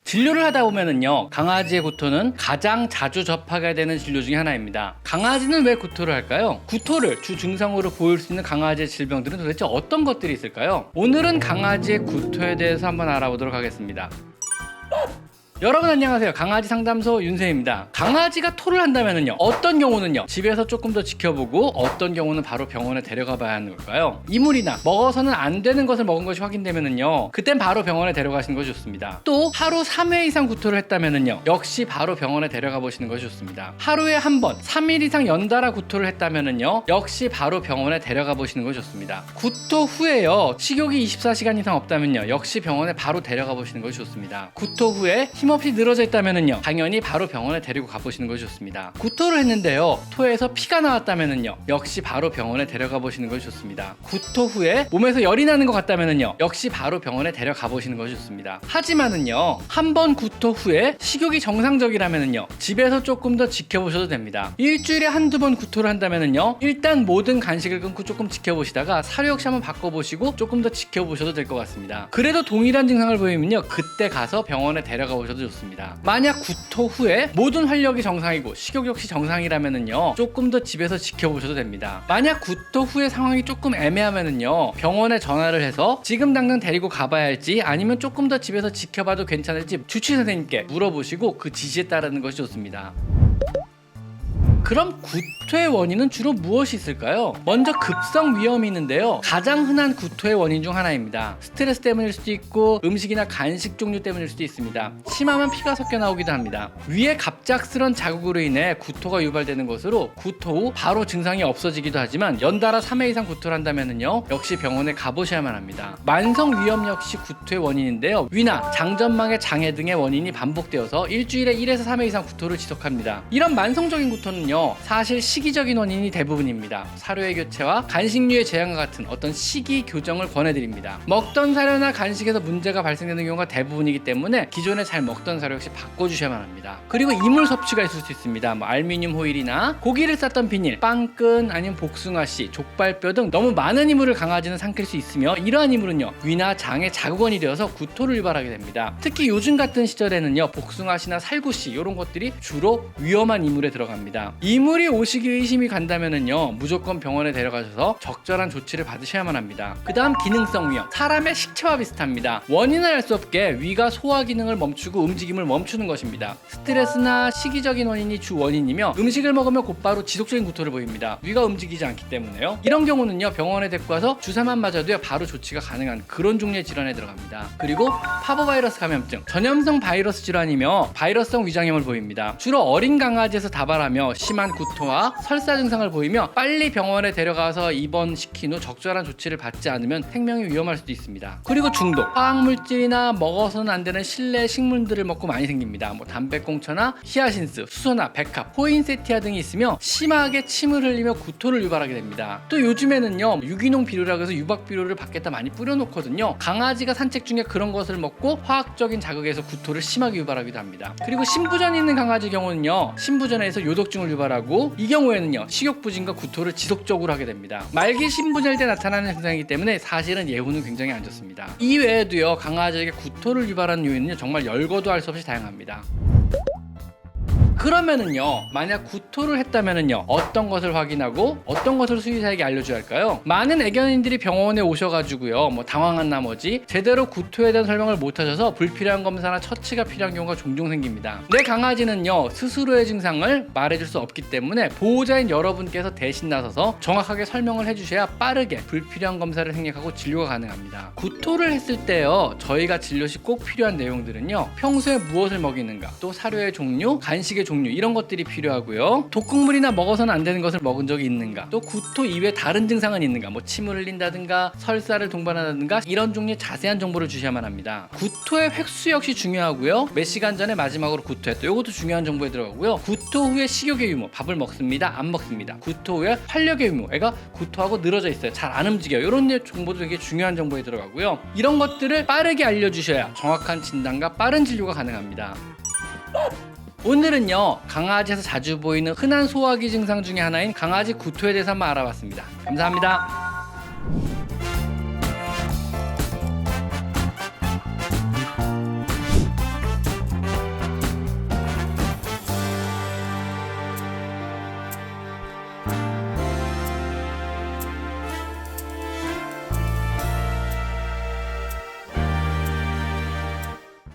진료를 하다 보면은요, 강아지의 구토는 가장 자주 접하게 되는 진료 중에 하나입니다. 강아지는 왜 구토를 할까요? 구토를 주 증상으로 보일 수 있는 강아지의 질병들은 도대체 어떤 것들이 있을까요? 오늘은 강아지의 구토에 대해서 한번 알아보도록 하겠습니다. 여러분 안녕하세요. 강아지 상담소 윤세입니다. 강아지가 토를 한다면은요, 어떤 경우는요 집에서 조금 더 지켜보고, 어떤 경우는 바로 병원에 데려가 봐야 하는 걸까요? 이물이나 먹어서는 안 되는 것을 먹은 것이 확인되면은요, 그땐 바로 병원에 데려가시는 것이 좋습니다. 또 하루 3회 이상 구토를 했다면은요, 역시 바로 병원에 데려가 보시는 것이 좋습니다. 하루에 한 번 3일 이상 연달아 구토를 했다면은요, 역시 바로 병원에 데려가 보시는 것이 좋습니다. 구토 후에요, 식욕이 24시간 이상 없다면요, 역시 병원에 바로 데려가 보시는 것이 좋습니다. 구토 후에 힘없이 늘어져 있다면은요, 당연히 바로 병원에 데리고 가보시는 것이 좋습니다. 구토를 했는데요, 토에서 피가 나왔다면은요, 역시 바로 병원에 데려가 보시는 것이 좋습니다. 구토 후에 몸에서 열이 나는 것 같다면은요, 역시 바로 병원에 데려가 보시는 것이 좋습니다. 하지만은요, 한 번 구토 후에 식욕이 정상적이라면은요, 집에서 조금 더 지켜보셔도 됩니다. 일주일에 한두 번 구토를 한다면은요, 일단 모든 간식을 끊고 조금 지켜보시다가 사료 역시 한번 바꿔보시고 조금 더 지켜보셔도 될 것 같습니다. 그래도 동일한 증상을 보이면요, 그때 가서 병원에 데려가 보셔도 좋습니다. 만약 구토 후에 모든 활력이 정상이고 식욕 역시 정상이라면은요, 조금 더 집에서 지켜보셔도 됩니다. 만약 구토 후에 상황이 조금 애매하면은요, 병원에 전화를 해서 지금 당장 데리고 가봐야 할지, 아니면 조금 더 집에서 지켜봐도 괜찮을지 주치의 선생님께 물어보시고 그 지시에 따르는 것이 좋습니다. 그럼 구토의 원인은 주로 무엇이 있을까요? 먼저 급성 위염이 있는데요, 가장 흔한 구토의 원인 중 하나입니다. 스트레스 때문일 수도 있고, 음식이나 간식 종류 때문일 수도 있습니다. 심하면 피가 섞여 나오기도 합니다. 위에 갑작스런 자극으로 인해 구토가 유발되는 것으로 구토 후 바로 증상이 없어지기도 하지만, 연달아 3회 이상 구토를 한다면은요, 역시 병원에 가보셔야만 합니다. 만성 위염 역시 구토의 원인인데요, 위나 장전망의 장애 등의 원인이 반복되어서 일주일에 1에서 3회 이상 구토를 지속합니다. 이런 만성적인 구토는요, 사실 시기적인 원인이 대부분입니다. 사료의 교체와 간식류의 제한과 같은 어떤 시기 교정을 권해드립니다. 먹던 사료나 간식에서 문제가 발생되는 경우가 대부분이기 때문에 기존에 잘 먹던 사료 역시 바꿔주셔야만 합니다. 그리고 이물 섭취가 있을 수 있습니다. 알루미늄 호일이나 고기를 쌌던 비닐, 빵끈, 아니면 복숭아씨, 족발뼈 등 너무 많은 이물을 강아지는 삼킬 수 있으며, 이러한 이물은요, 위나 장의 자극원이 되어서 구토를 유발하게 됩니다. 특히 요즘 같은 시절에는요, 복숭아씨나 살구씨 이런 것들이 주로 위험한 이물에 들어갑니다. 이물이 오시기 의심이 간다면은요, 무조건 병원에 데려가셔서 적절한 조치를 받으셔야만 합니다. 그 다음 기능성 위염, 사람의 식체와 비슷합니다. 원인을 알 수 없게 위가 소화 기능을 멈추고 움직임을 멈추는 것입니다. 스트레스나 시기적인 원인이 주 원인이며, 음식을 먹으면 곧바로 지속적인 구토를 보입니다. 위가 움직이지 않기 때문에요. 이런 경우는요, 병원에 데리고 와서 주사만 맞아도요, 바로 조치가 가능한 그런 종류의 질환에 들어갑니다. 그리고 파보바이러스 감염증, 전염성 바이러스 질환이며 바이러스성 위장염을 보입니다. 주로 어린 강아지에서 다발하며 심한 구토와 설사 증상을 보이며, 빨리 병원에 데려가서 입원시킨 후 적절한 조치를 받지 않으면 생명이 위험할 수도 있습니다. 그리고 중독, 화학물질이나 먹어서는 안 되는 실내 식물들을 먹고 많이 생깁니다. 담배꽁초나 히아신스, 수소나 백합, 포인세티아 등이 있으며 심하게 침을 흘리며 구토를 유발하게 됩니다. 또 요즘에는요, 유기농 비료라고 해서 유박 비료를 밖에다 많이 뿌려놓거든요. 강아지가 산책 중에 그런 것을 먹고 화학적인 자극에서 구토를 심하게 유발하기도 합니다. 그리고 신부전이 있는 강아지 경우는요, 신부전에서 요독증을 유발하고, 이 경우에는요, 식욕부진과 구토를 지속적으로 하게 됩니다. 말기 신부전일 때 나타나는 증상이기 때문에 사실은 예후는 굉장히 안 좋습니다. 이 외에도요, 강아지에게 구토를 유발하는 요인은요, 정말 열거도 할 수 없이 다양합니다. 그러면은요, 만약 구토를 했다면은요, 어떤 것을 확인하고 어떤 것을 수의사에게 알려줘야 할까요? 많은 애견인들이 병원에 오셔가지고요, 당황한 나머지 제대로 구토에 대한 설명을 못하셔서 불필요한 검사나 처치가 필요한 경우가 종종 생깁니다. 내 강아지는요, 스스로의 증상을 말해줄 수 없기 때문에 보호자인 여러분께서 대신 나서서 정확하게 설명을 해주셔야 빠르게 불필요한 검사를 생략하고 진료가 가능합니다. 구토를 했을 때요, 저희가 진료 시 꼭 필요한 내용들은요, 평소에 무엇을 먹이는가, 또 사료의 종류, 간식의 종류, 이런 것들이 필요하고요. 독극물이나 먹어서는 안 되는 것을 먹은 적이 있는가, 또 구토 이외에 다른 증상은 있는가, 침을 흘린다든가 설사를 동반한다든가, 이런 종류의 자세한 정보를 주셔야만 합니다. 구토의 획수 역시 중요하고요. 몇 시간 전에 마지막으로 구토했다, 이것도 중요한 정보에 들어가고요. 구토 후에 식욕의 유무, 밥을 먹습니다, 안 먹습니다. 구토 후에 활력의 유무, 애가 구토하고 늘어져 있어요, 잘 안 움직여요, 이런 정보도 되게 중요한 정보에 들어가고요. 이런 것들을 빠르게 알려주셔야 정확한 진단과 빠른 진료가 가능합니다. 오늘은요, 강아지에서 자주 보이는 흔한 소화기 증상 중에 하나인 강아지 구토에 대해서 한번 알아봤습니다. 감사합니다.